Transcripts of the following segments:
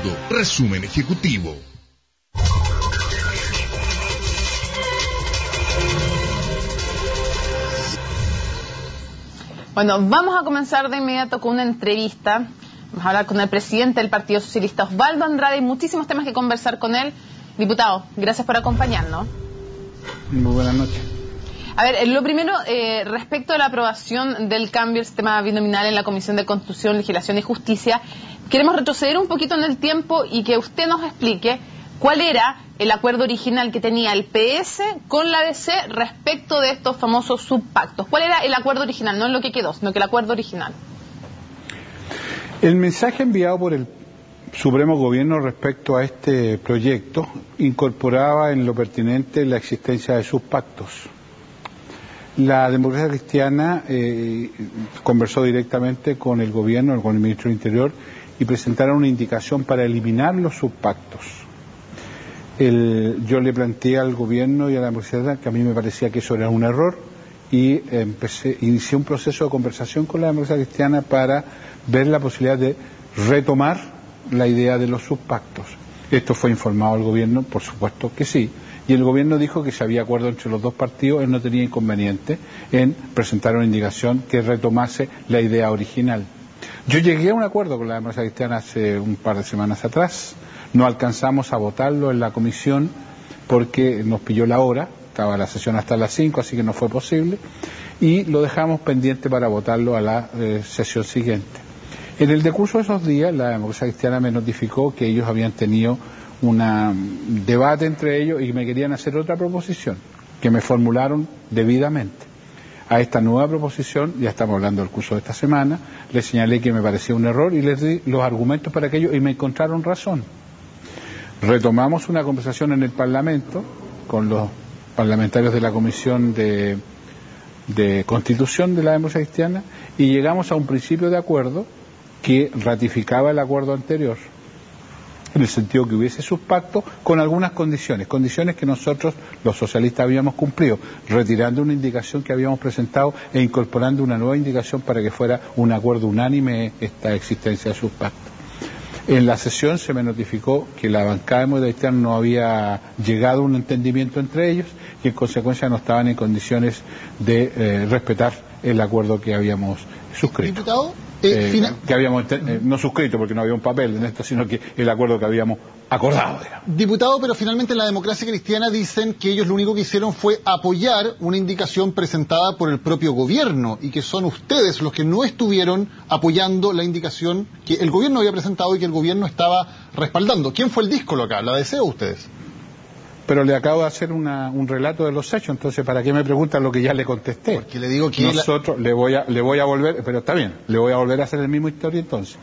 presentando Resumen Ejecutivo. Bueno, vamos a comenzar de inmediato con una entrevista. Vamos a hablar con el presidente del Partido Socialista, Osvaldo Andrade. Hay muchísimos temas que conversar con él. Diputado, gracias por acompañarnos. Muy buenas noches. A ver, lo primero, respecto a la aprobación del cambio del sistema binominal en la Comisión de Constitución, Legislación y Justicia, queremos retroceder un poquito en el tiempo y que usted nos explique cuál era el acuerdo original que tenía el PS con la DC respecto de estos famosos subpactos. ¿Cuál era el acuerdo original? No en lo que quedó, sino que el acuerdo original. El mensaje enviado por el Supremo Gobierno respecto a este proyecto incorporaba en lo pertinente la existencia de subpactos. La democracia cristiana conversó directamente con el gobierno, con el ministro del Interior, y presentaron una indicación para eliminar los subpactos. Yo le planteé al gobierno y a la democracia que a mí me parecía que eso era un error y inicié un proceso de conversación con la democracia cristiana para ver la posibilidad de retomar la idea de los subpactos. Esto fue informado al gobierno, por supuesto que sí. Y el gobierno dijo que si había acuerdo entre los dos partidos, él no tenía inconveniente en presentar una indicación que retomase la idea original. Yo llegué a un acuerdo con la democracia cristiana hace un par de semanas atrás. No alcanzamos a votarlo en la comisión porque nos pilló la hora, estaba la sesión hasta las 5, así que no fue posible, y lo dejamos pendiente para votarlo a la sesión siguiente. En el decurso de esos días, la democracia cristiana me notificó que ellos habían tenido un debate entre ellos y me querían hacer otra proposición, que me formularon debidamente. A esta nueva proposición, ya estamos hablando del curso de esta semana, les señalé que me parecía un error y les di los argumentos para aquello y me encontraron razón. Retomamos una conversación en el Parlamento con los parlamentarios de la Comisión de Constitución de la democracia cristiana y llegamos a un principio de acuerdo que ratificaba el acuerdo anterior, en el sentido que hubiese subpacto con algunas condiciones que nosotros, los socialistas, habíamos cumplido, retirando una indicación que habíamos presentado e incorporando una nueva indicación para que fuera un acuerdo unánime esta existencia de subpacto. En la sesión se me notificó que la bancada democrática cristiana no había llegado a un entendimiento entre ellos y en consecuencia no estaban en condiciones de respetar el acuerdo que habíamos suscrito. Diputado, que habíamos no suscrito porque no había un papel en esto, sino que el acuerdo que habíamos acordado. Diputado, pero finalmente en la democracia cristiana dicen que ellos lo único que hicieron fue apoyar una indicación presentada por el propio gobierno y que son ustedes los que no estuvieron apoyando la indicación que el gobierno había presentado y que el gobierno estaba respaldando. ¿Quién fue el díscolo acá, la DC o ustedes? Pero le acabo de hacer un relato de los hechos, entonces ¿para qué me preguntan lo que ya le contesté? Porque le digo que nosotros le voy a volver, pero está bien, le voy a volver a hacer el mismo historia entonces.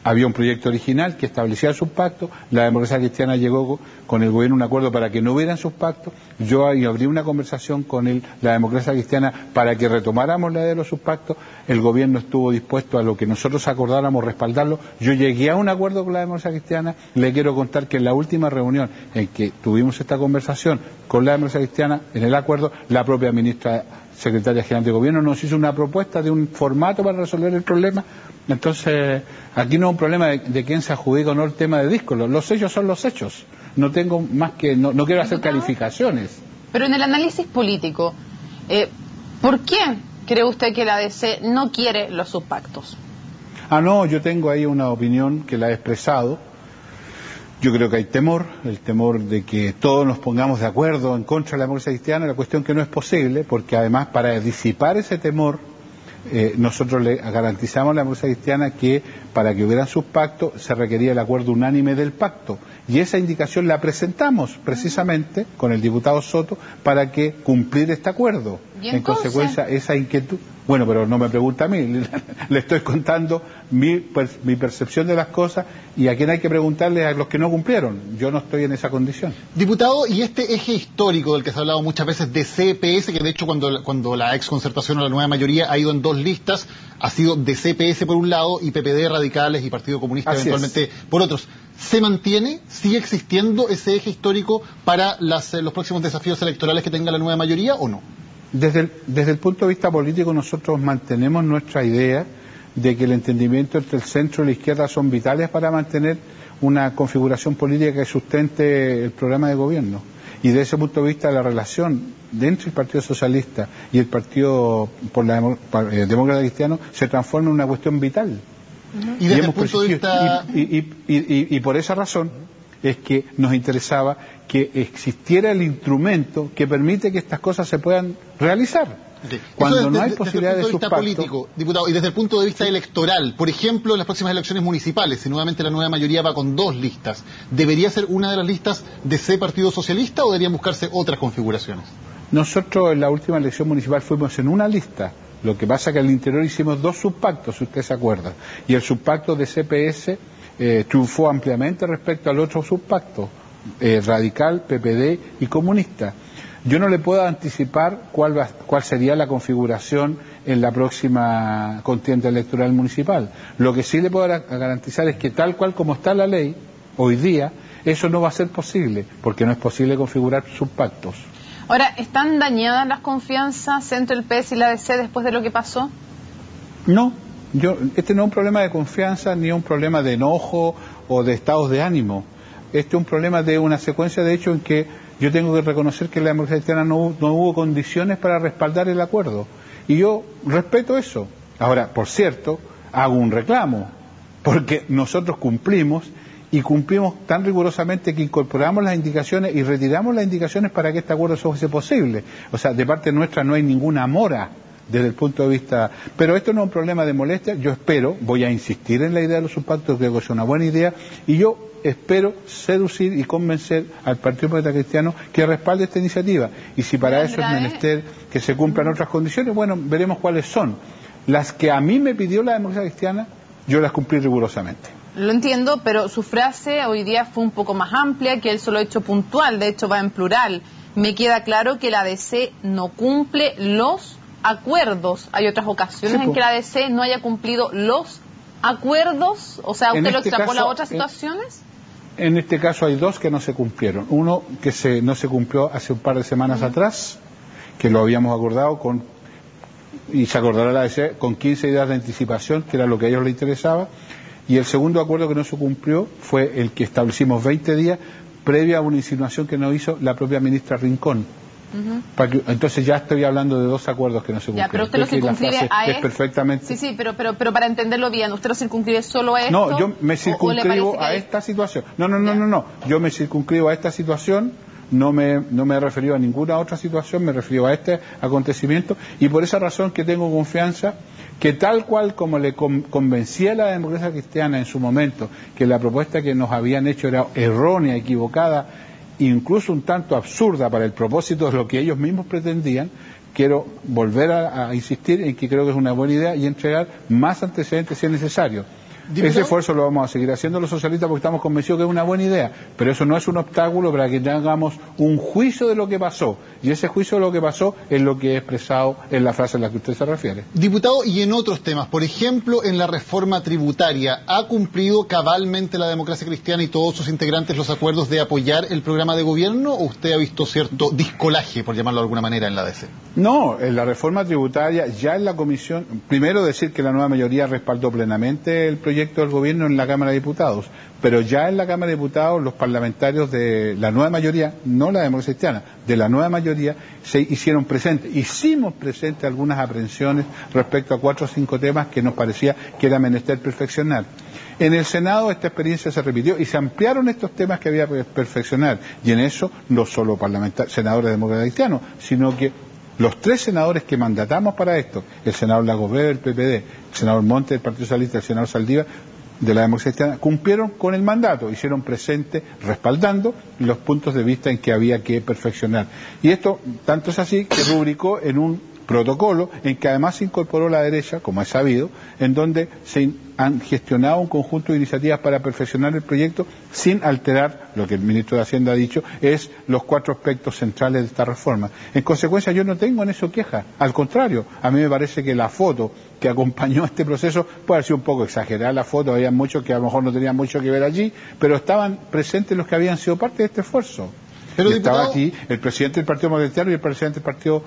Había un proyecto original que establecía el subpacto, la democracia cristiana llegó con el gobierno a un acuerdo para que no hubieran subpactos, yo abrí una conversación con la democracia cristiana para que retomáramos la idea de los subpactos, el gobierno estuvo dispuesto a lo que nosotros acordáramos respaldarlo, yo llegué a un acuerdo con la democracia cristiana, le quiero contar que en la última reunión en que tuvimos esta conversación con la democracia cristiana, en el acuerdo, la propia ministra secretaria general de gobierno nos hizo una propuesta de un formato para resolver el problema. Entonces aquí no es un problema de quién se adjudica o no el tema de díscolo, los hechos son los hechos, no tengo más que, no quiero hacer calificaciones. Pero en el análisis político, ¿por qué cree usted que la DC no quiere los subpactos? No, yo tengo ahí una opinión que la he expresado. Yo creo que hay el temor de que todos nos pongamos de acuerdo en contra de la democracia cristiana, la cuestión que no es posible, porque además para disipar ese temor, nosotros le garantizamos a la democracia cristiana que para que hubieran sus pactos se requería el acuerdo unánime del pacto. Y esa indicación la presentamos precisamente con el diputado Soto para que cumplir este acuerdo. En consecuencia, esa inquietud... Bueno, pero no me pregunta a mí, le estoy contando mi percepción de las cosas y a quien hay que preguntarle a los que no cumplieron. Yo no estoy en esa condición. Diputado, y este eje histórico del que se ha hablado muchas veces de CPS, que de hecho cuando la ex concertación o la nueva mayoría ha ido en dos listas, ha sido de CPS por un lado y PPD, Radicales y Partido Comunista eventualmente por otros. ¿Se mantiene, sigue existiendo ese eje histórico para los próximos desafíos electorales que tenga la nueva mayoría o no? Desde el punto de vista político nosotros mantenemos nuestra idea de que el entendimiento entre el centro y la izquierda son vitales para mantener una configuración política que sustente el programa de gobierno. Y desde ese punto de vista, la relación entre el Partido Socialista y el Partido Demócrata Cristiano se transforma en una cuestión vital. Y desde el punto de vista... Y por esa razón es que nos interesaba que existiera el instrumento que permite que estas cosas se puedan realizar. Sí. Cuando no hay posibilidad de sus pactos. Político, diputado, y desde el punto de vista electoral, por ejemplo, en las próximas elecciones municipales, si nuevamente la nueva mayoría va con 2 listas, ¿debería ser una de las listas de ese Partido Socialista o deberían buscarse otras configuraciones? Nosotros en la última elección municipal fuimos en una lista. Lo que pasa es que al interior hicimos 2 subpactos, si usted se acuerda. Y el subpacto de CPS triunfó ampliamente respecto al otro subpacto, radical, PPD y comunista. Yo no le puedo anticipar cuál sería la configuración en la próxima contienda electoral municipal. Lo que sí le puedo garantizar es que tal cual como está la ley, hoy día, eso no va a ser posible, porque no es posible configurar subpactos. Ahora, ¿están dañadas las confianzas entre el PS y la DC después de lo que pasó? No, este no es un problema de confianza, ni un problema de enojo o de estados de ánimo. Este es un problema de una secuencia de hechos en que yo tengo que reconocer que la democracia cristiana no hubo condiciones para respaldar el acuerdo. Y yo respeto eso. Ahora, por cierto, hago un reclamo, porque nosotros cumplimos y cumplimos tan rigurosamente que incorporamos las indicaciones y retiramos las indicaciones para que este acuerdo fuese posible. O sea, de parte nuestra no hay ninguna mora desde el punto de vista... Pero esto no es un problema de molestia. Yo espero, voy a insistir en la idea de los subpactos, creo que es una buena idea, y yo espero seducir y convencer al Partido Demócrata Cristiano que respalde esta iniciativa. Y si para eso es menester que se cumplan otras condiciones, bueno, veremos cuáles son. Las que a mí me pidió la democracia cristiana, yo las cumplí rigurosamente. Lo entiendo, pero su frase hoy día fue un poco más amplia, que él solo ha hecho puntual, de hecho va en plural. Me queda claro que la DC no cumple los acuerdos. Hay otras ocasiones en que la DC no haya cumplido los acuerdos, o sea, ¿usted lo extrapola a otras situaciones? En este caso hay 2 que no se cumplieron. Uno que no se cumplió hace un par de semanas atrás, que lo habíamos acordado y se acordará la DC con 15 días de anticipación, que era lo que a ellos les interesaba. Y el segundo acuerdo que no se cumplió fue el que establecimos 20 días previa a una insinuación que nos hizo la propia ministra Rincón. Entonces ya estoy hablando de 2 acuerdos que no se cumplieron. Ya, pero usted lo circunscribe a esto. Perfectamente... Sí, pero para entenderlo bien, ¿usted lo circunscribe solo a esto? No, yo me circunscribo a esta situación. No. Yo me circunscribo a esta situación, no me he referido a ninguna otra situación, me refiero a este acontecimiento, y por esa razón que tengo confianza que tal cual como le convencía a la democracia cristiana en su momento que la propuesta que nos habían hecho era errónea, equivocada, incluso un tanto absurda para el propósito de lo que ellos mismos pretendían, quiero volver a insistir en que creo que es una buena idea y entregar más antecedentes si es necesario. Ese esfuerzo lo vamos a seguir haciendo los socialistas porque estamos convencidos que es una buena idea, pero eso no es un obstáculo para que tengamos un juicio de lo que pasó, y ese juicio de lo que pasó es lo que he expresado en la frase a la que usted se refiere. Diputado, y en otros temas, por ejemplo, en la reforma tributaria, ¿ha cumplido cabalmente la democracia cristiana y todos sus integrantes los acuerdos de apoyar el programa de gobierno, o usted ha visto cierto discolaje, por llamarlo de alguna manera, en la DC? No, en la reforma tributaria, ya en la comisión, primero decir que la nueva mayoría respaldó plenamente el proyecto del gobierno en la Cámara de Diputados, pero ya en la Cámara de Diputados los parlamentarios de la nueva mayoría, no la democracia cristiana, de la nueva mayoría, se hicieron presentes. Hicimos presentes algunas aprehensiones respecto a 4 o 5 temas que nos parecía que era menester perfeccionar. En el Senado esta experiencia se repitió y se ampliaron estos temas que había que perfeccionar, y en eso no solo senadores demócratas cristianos, sino que los 3 senadores que mandatamos para esto, el senador Lagos del PPD, el senador Monte del Partido Socialista, el senador Saldívar de la democracia cristiana, cumplieron con el mandato, hicieron presente, respaldando los puntos de vista en que había que perfeccionar. Y esto tanto es así que rubricó en un protocolo en que además se incorporó la derecha, como es sabido, en donde se han gestionado un conjunto de iniciativas para perfeccionar el proyecto sin alterar, lo que el ministro de Hacienda ha dicho, es los 4 aspectos centrales de esta reforma. En consecuencia, yo no tengo en eso queja, al contrario, a mí me parece que la foto que acompañó este proceso puede haber sido un poco exagerada la foto, había muchos que a lo mejor no tenían mucho que ver allí, pero estaban presentes los que habían sido parte de este esfuerzo. Pero, y estaba diputado, aquí el presidente del Partido Cristiano y el presidente del Partido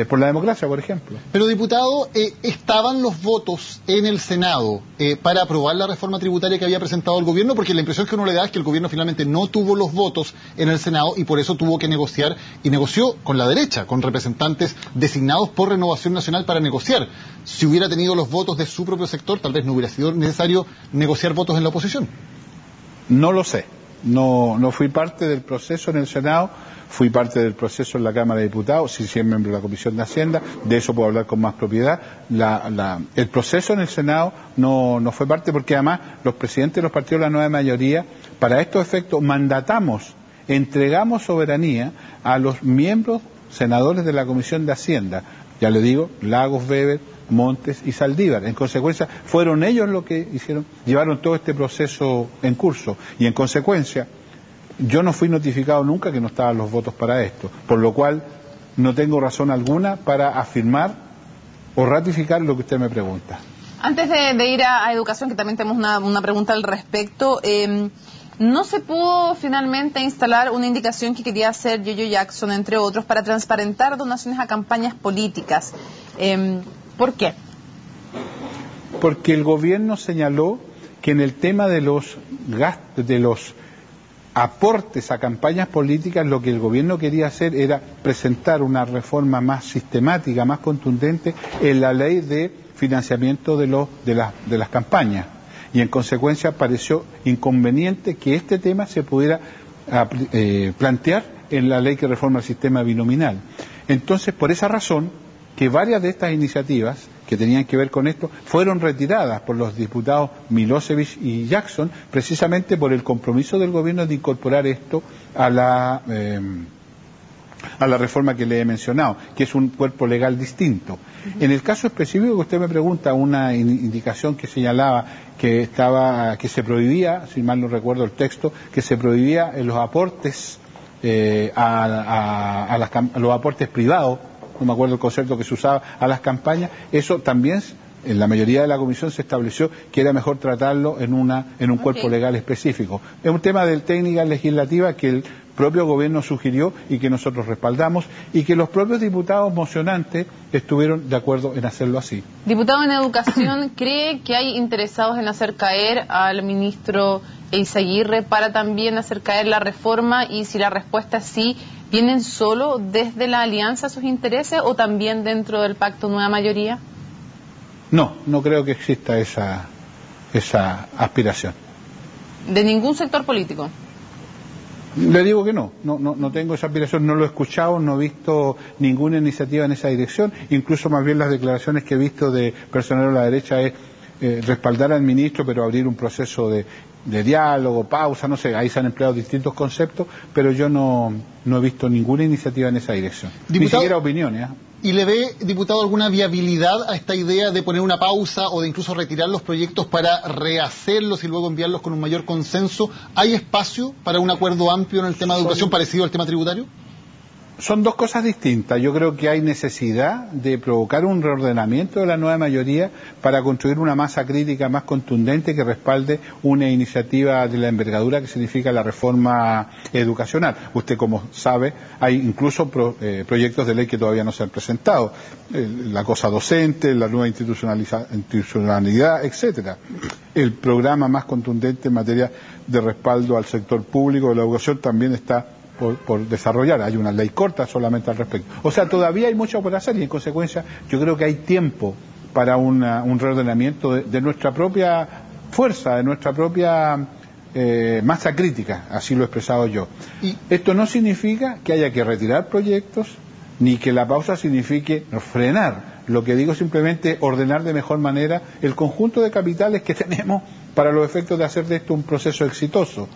por la Democracia, por ejemplo. Pero, diputado, ¿estaban los votos en el Senado para aprobar la reforma tributaria que había presentado el gobierno? Porque la impresión que uno le da es que el gobierno finalmente no tuvo los votos en el Senado y por eso tuvo que negociar, y negoció con la derecha, con representantes designados por Renovación Nacional para negociar. Si hubiera tenido los votos de su propio sector, tal vez no hubiera sido necesario negociar votos en la oposición. No lo sé. No fui parte del proceso en el Senado, fui parte del proceso en la Cámara de Diputados, sí, soy miembro de la Comisión de Hacienda, de eso puedo hablar con más propiedad. El proceso en el Senado no fue parte porque además los presidentes de los partidos de la nueva mayoría, para estos efectos, entregamos soberanía a los miembros senadores de la Comisión de Hacienda. Ya le digo, Lagos, Weber, Montes y Saldívar. En consecuencia, fueron ellos los que llevaron todo este proceso en curso. Y en consecuencia, yo no fui notificado nunca que no estaban los votos para esto. Por lo cual, no tengo razón alguna para afirmar o ratificar lo que usted me pregunta. Antes de ir a educación, que también tenemos una pregunta al respecto, no se pudo finalmente instalar una indicación que quería hacer Yoyo Jackson, entre otros, para transparentar donaciones a campañas políticas. ¿Por qué? Porque el gobierno señaló que en el tema de los gastos, de los aportes a campañas políticas, lo que el gobierno quería hacer era presentar una reforma más sistemática, más contundente en la ley de financiamiento de las campañas. Y en consecuencia pareció inconveniente que este tema se pudiera plantear en la ley que reforma el sistema binominal. Entonces, por esa razón, que varias de estas iniciativas que tenían que ver con esto fueron retiradas por los diputados Milosevic y Jackson, precisamente por el compromiso del gobierno de incorporar esto a la reforma que le he mencionado, que es un cuerpo legal distinto. En el caso específico que usted me pregunta, una indicación que señalaba que se prohibía, si mal no recuerdo el texto, que se prohibía los aportes a los aportes privados, no me acuerdo el concepto que se usaba, a las campañas, eso también en la mayoría de la comisión se estableció que era mejor tratarlo en un cuerpo legal específico. Es un tema de técnica legislativa que el propio gobierno sugirió y que nosotros respaldamos y que los propios diputados mocionantes estuvieron de acuerdo en hacerlo así. Diputado, en educación, ¿cree que hay interesados en hacer caer al ministro Eizaguirre para también hacer caer la reforma? Y si la respuesta es sí, ¿vienen solo desde la alianza sus intereses o también dentro del pacto Nueva Mayoría? No creo que exista esa aspiración. ¿De ningún sector político? Le digo que no tengo esa aspiración, no lo he escuchado, no he visto ninguna iniciativa en esa dirección, incluso más bien las declaraciones que he visto de personal de la derecha es respaldar al ministro, pero abrir un proceso de diálogo, pausa, no sé, ahí se han empleado distintos conceptos, pero yo no he visto ninguna iniciativa en esa dirección, diputado, ni siquiera opiniones. ¿Y le ve, diputado, alguna viabilidad a esta idea de poner una pausa o de incluso retirar los proyectos para rehacerlos y luego enviarlos con un mayor consenso? ¿Hay espacio para un acuerdo amplio en el tema de educación parecido al tema tributario? Son dos cosas distintas. Yo creo que hay necesidad de provocar un reordenamiento de la nueva mayoría para construir una masa crítica más contundente que respalde una iniciativa de la envergadura que significa la reforma educacional. Usted, como sabe, hay incluso proyectos de ley que todavía no se han presentado. La cosa docente, la nueva institucionalidad, etcétera. El programa más contundente en materia de respaldo al sector público de la educación también está por desarrollar. Hay una ley corta solamente al respecto. O sea, todavía hay mucho por hacer y en consecuencia yo creo que hay tiempo para un reordenamiento de nuestra propia fuerza, de nuestra propia masa crítica, así lo he expresado yo. Y esto no significa que haya que retirar proyectos ni que la pausa signifique frenar. Lo que digo simplemente ordenar de mejor manera el conjunto de capitales que tenemos para los efectos de hacer de esto un proceso exitoso.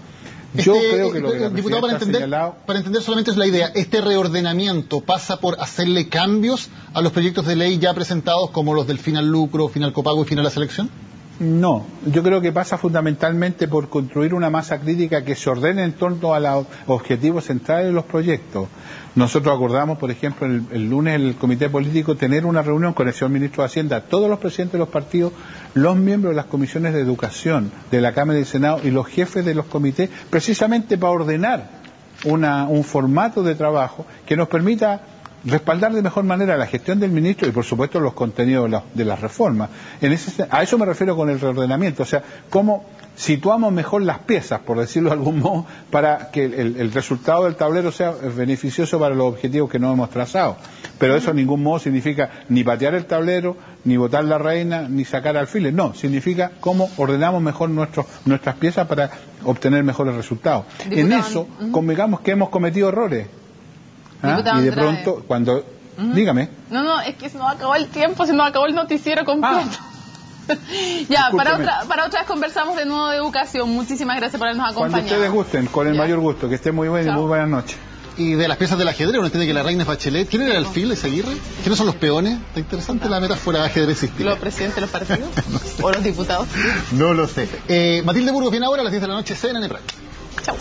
Yo creo que lo que la diputado, para entender solamente es la idea, ¿este reordenamiento pasa por hacerle cambios a los proyectos de ley ya presentados como los del fin al lucro, fin al copago y fin a la selección? No, yo creo que pasa fundamentalmente por construir una masa crítica que se ordene en torno a los objetivos centrales de los proyectos. Nosotros acordamos, por ejemplo, el lunes en el Comité Político tener una reunión con el señor Ministro de Hacienda, todos los presidentes de los partidos, los miembros de las comisiones de educación de la Cámara y del Senado y los jefes de los comités, precisamente para ordenar un formato de trabajo que nos permita respaldar de mejor manera la gestión del ministro y, por supuesto, los contenidos de las reformas. A eso me refiero con el reordenamiento, o sea, cómo situamos mejor las piezas, por decirlo de algún modo, para que el resultado del tablero sea beneficioso para los objetivos que nos hemos trazado. Pero eso en ningún modo significa ni patear el tablero, ni botar la reina, ni sacar alfiles. No, significa cómo ordenamos mejor nuestras piezas para obtener mejores resultados. En eso, convengamos que hemos cometido errores. Y de pronto, cuando... Dígame. No, es que se nos acabó el tiempo, se nos acabó el noticiero completo. Ya, para otra vez conversamos de nuevo de educación. Muchísimas gracias por habernos acompañado. Cuando ustedes gusten, con el mayor gusto. Que estén muy bien y muy buenas noches. Y de las piezas del ajedrez, uno entiende que la reina es Bachelet. ¿Quién era el alfil, ese Aguirre? ¿Quiénes son los peones? Está interesante la metáfora ajedrecística. ¿Los presidentes de los partidos? No sé. ¿O los diputados? No lo sé. Matilde Burgos viene ahora a las 10 de la noche, CNN Prime. Chau.